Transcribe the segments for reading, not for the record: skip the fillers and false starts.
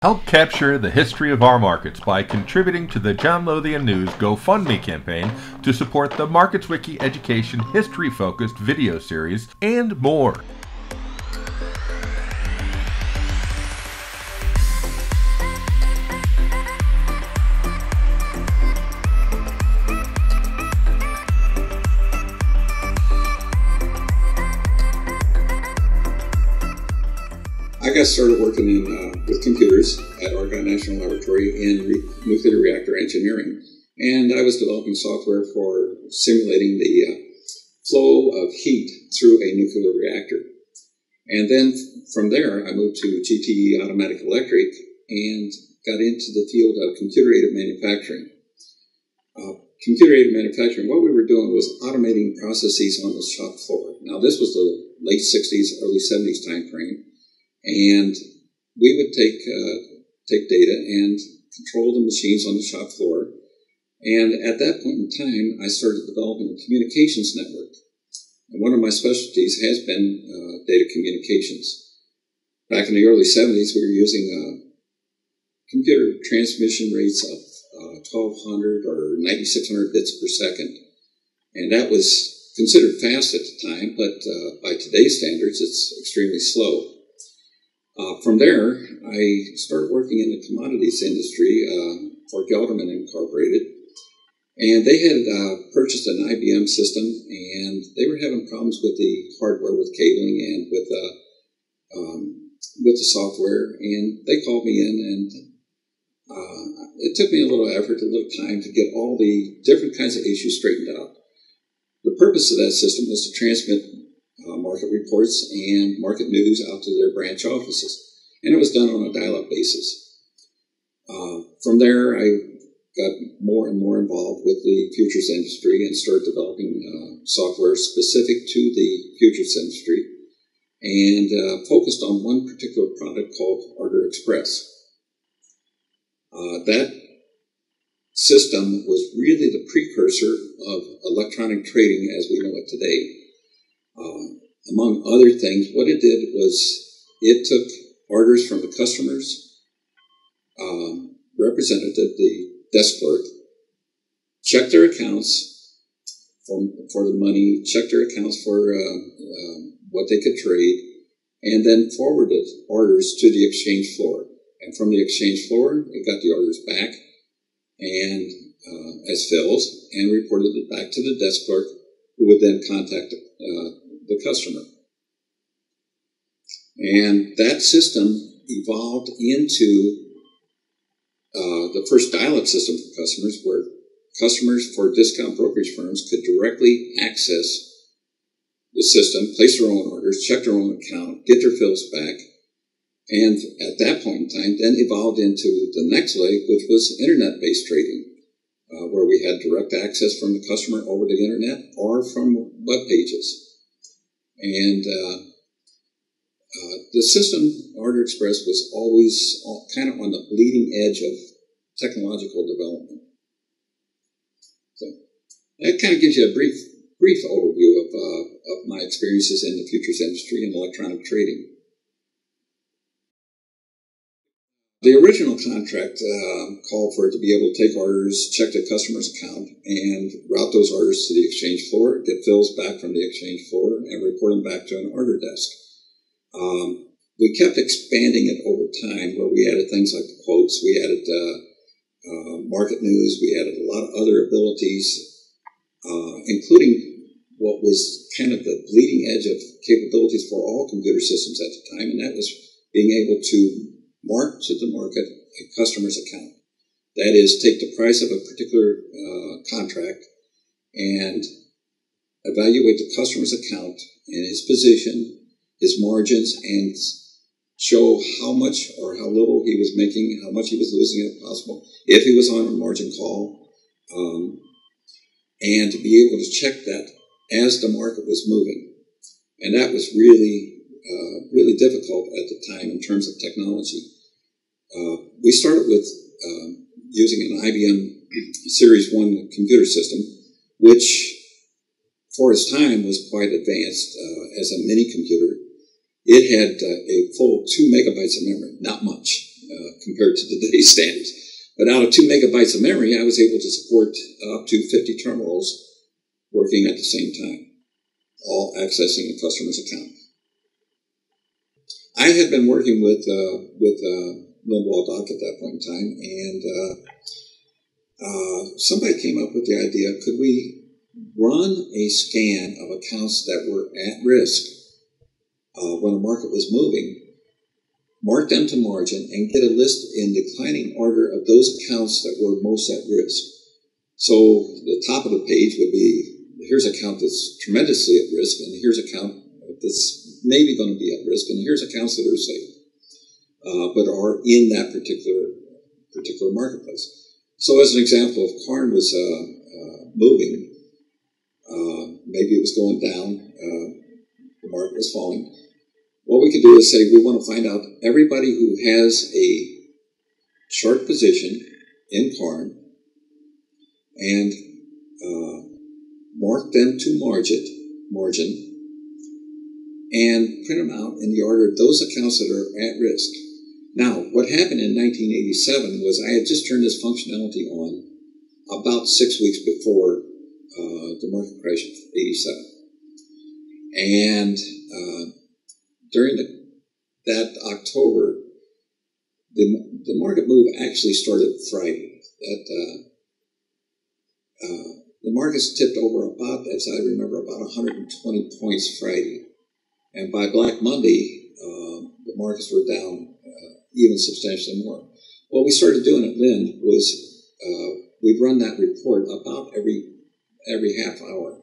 Help capture the history of our markets by contributing to the John Lothian News GoFundMe campaign to support the Markets Wiki Education history-focused video series and more. I got started working with computers at Argonne National Laboratory in nuclear reactor engineering, and I was developing software for simulating the flow of heat through a nuclear reactor. And then from there, I moved to GTE Automatic Electric and got into the field of computer-aided manufacturing. Computer-aided manufacturing, what we were doing was automating processes on the shop floor. Now, this was the late 60s, early 70s time frame. And we would take data and control the machines on the shop floor. And at that point in time, I started developing a communications network. And one of my specialties has been data communications. Back in the early 70s, we were using computer transmission rates of 1,200 or 9,600 bits per second. And that was considered fast at the time, but by today's standards, it's extremely slow. From there, I started working in the commodities industry for Geldermann Incorporated, and they had purchased an IBM system, and they were having problems with the hardware, with cabling, and with the software. And they called me in, and it took me a little effort, a little time to get all the different kinds of issues straightened out. The purpose of that system was to transmit market reports and market news out to their branch offices. And it was done on a dial-up basis. From there, I got more and more involved with the futures industry and started developing software specific to the futures industry and focused on one particular product called Order Express. That system was really the precursor of electronic trading as we know it today. Among other things, what it did was it took orders from the customers, represented at the desk clerk, checked their accounts for the money, checked their accounts for what they could trade, and then forwarded orders to the exchange floor. And from the exchange floor, it got the orders back and as fills and reported it back to the desk clerk, who would then contact the customer. And that system evolved into the first dial-up system for customers, where customers for discount brokerage firms could directly access the system, place their own orders, check their own account, get their fills back. And at that point in time, then evolved into the next leg, which was internet-based trading, where we had direct access from the customer over the internet or from web pages. And the system, Order Express, was always kind of on the bleeding edge of technological development. So that kind of gives you a brief overview of my experiences in the futures industry and electronic trading. The original contract called for it to be able to take orders, check the customer's account, and route those orders to the exchange floor, get fills back from the exchange floor, and report them back to an order desk. We kept expanding it over time, where we added things like quotes, we added market news, we added a lot of other abilities, including what was kind of the bleeding edge of capabilities for all computer systems at the time, and that was being able to mark to the market a customer's account. That is, take the price of a particular contract and evaluate the customer's account and his position, his margins, and show how much or how little he was making, how much he was losing if possible, if he was on a margin call, and to be able to check that as the market was moving. And that was really difficult at the time in terms of technology. We started with using an IBM Series One computer system, which for its time was quite advanced as a mini computer. It had a full 2 megabytes of memory, not much, compared to today's standards. But out of 2 megabytes of memory, I was able to support up to 50 terminals working at the same time, all accessing a customer's account. I had been working with Lind Waldock at that point in time, and somebody came up with the idea, could we run a scan of accounts that were at risk when the market was moving, mark them to margin, and get a list in declining order of those accounts that were most at risk. So the top of the page would be, here's an account that's tremendously at risk, and here's an account that's maybe going to be at risk, and here's accounts that are safe, but are in that particular marketplace. So as an example, if corn was moving, maybe it was going down, the market was falling, what we could do is say we want to find out everybody who has a short position in corn and mark them to margin, and print them out in the order of those accounts that are at risk. Now, what happened in 1987 was I had just turned this functionality on about 6 weeks before the market crash of 87. And during that October, the market move actually started Friday. The markets tipped over about, as I remember, about 120 points Friday. And by Black Monday, the markets were down even substantially more. What we started doing at Lind was we'd run that report about every half hour,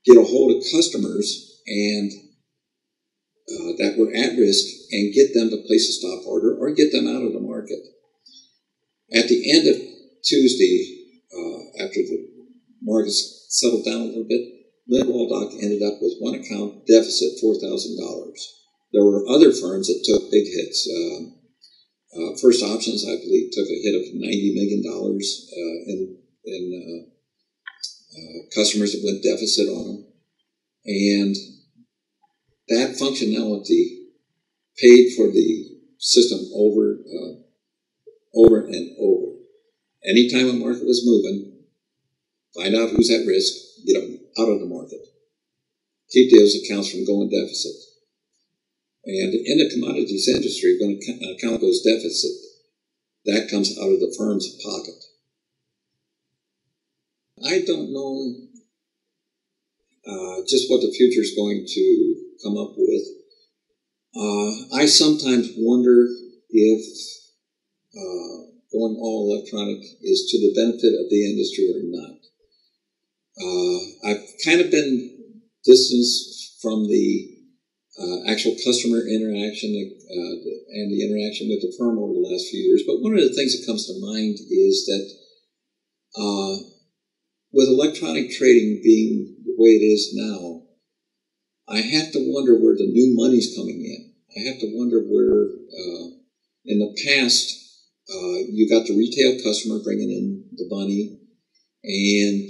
get a hold of customers and that were at risk and get them to place a stop order or get them out of the market. At the end of Tuesday, after the markets settled down a little bit, Lind Waldock ended up with one account deficit, $4,000. There were other firms that took big hits. First Options, I believe, took a hit of $90 million in customers that went deficit on them. And that functionality paid for the system over and over. Anytime a market was moving, find out who's at risk, get them out of the market. Keep those accounts from going deficit. And in the commodities industry, when an account goes deficit, that comes out of the firm's pocket. I don't know just what the future is going to come up with. I sometimes wonder if going all electronic is to the benefit of the industry or not. I've kind of been distanced from the actual customer interaction and the interaction with the firm over the last few years. But one of the things that comes to mind is that with electronic trading being the way it is now, I have to wonder where the new money's coming in. I have to wonder where, in the past, you got the retail customer bringing in the money, and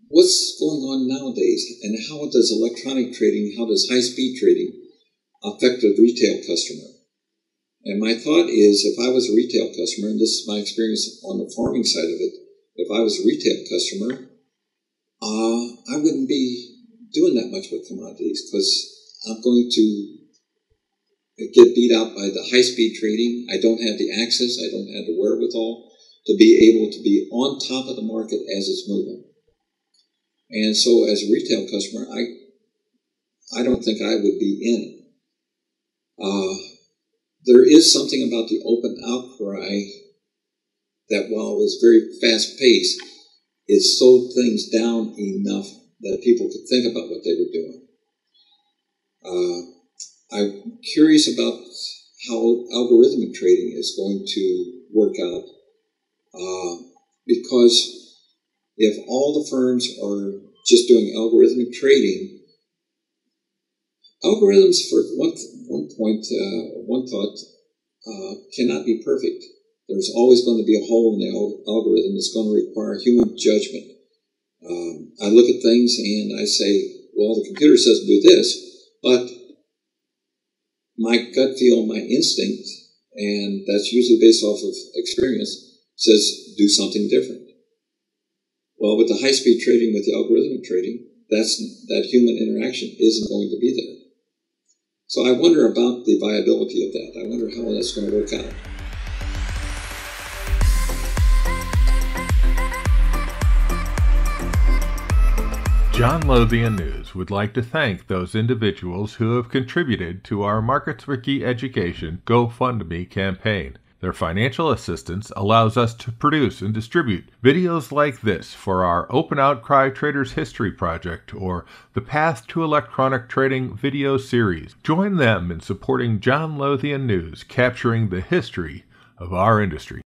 what's going on nowadays, and how does electronic trading, how does high-speed trading affect the retail customer? And my thought is, if I was a retail customer, and this is my experience on the farming side of it, if I was a retail customer, I wouldn't be doing that much with commodities because I'm going to get beat out by the high-speed trading. I don't have the access, I don't have the wherewithal to be able to be on top of the market as it's moving. And so as a retail customer, I don't think I would be in it. There is something about the open outcry that while it was very fast-paced, it slowed things down enough that people could think about what they were doing. I'm curious about how algorithmic trading is going to work out, because if all the firms are just doing algorithmic trading, algorithms, for one thought, cannot be perfect. There's always going to be a hole in the algorithm that's going to require human judgment. I look at things and I say, well, the computer says do this, but my gut feel, my instinct, and that's usually based off of experience, says do something different. Well, with the high-speed trading, with the algorithmic trading, that human interaction isn't going to be there. So I wonder about the viability of that. I wonder how that's going to work out. John Lothian News would like to thank those individuals who have contributed to our Markets Wiki Education GoFundMe campaign. Their financial assistance allows us to produce and distribute videos like this for our Open Outcry Traders History Project or the Path to Electronic Trading video series. Join them in supporting John Lothian News, capturing the history of our industry.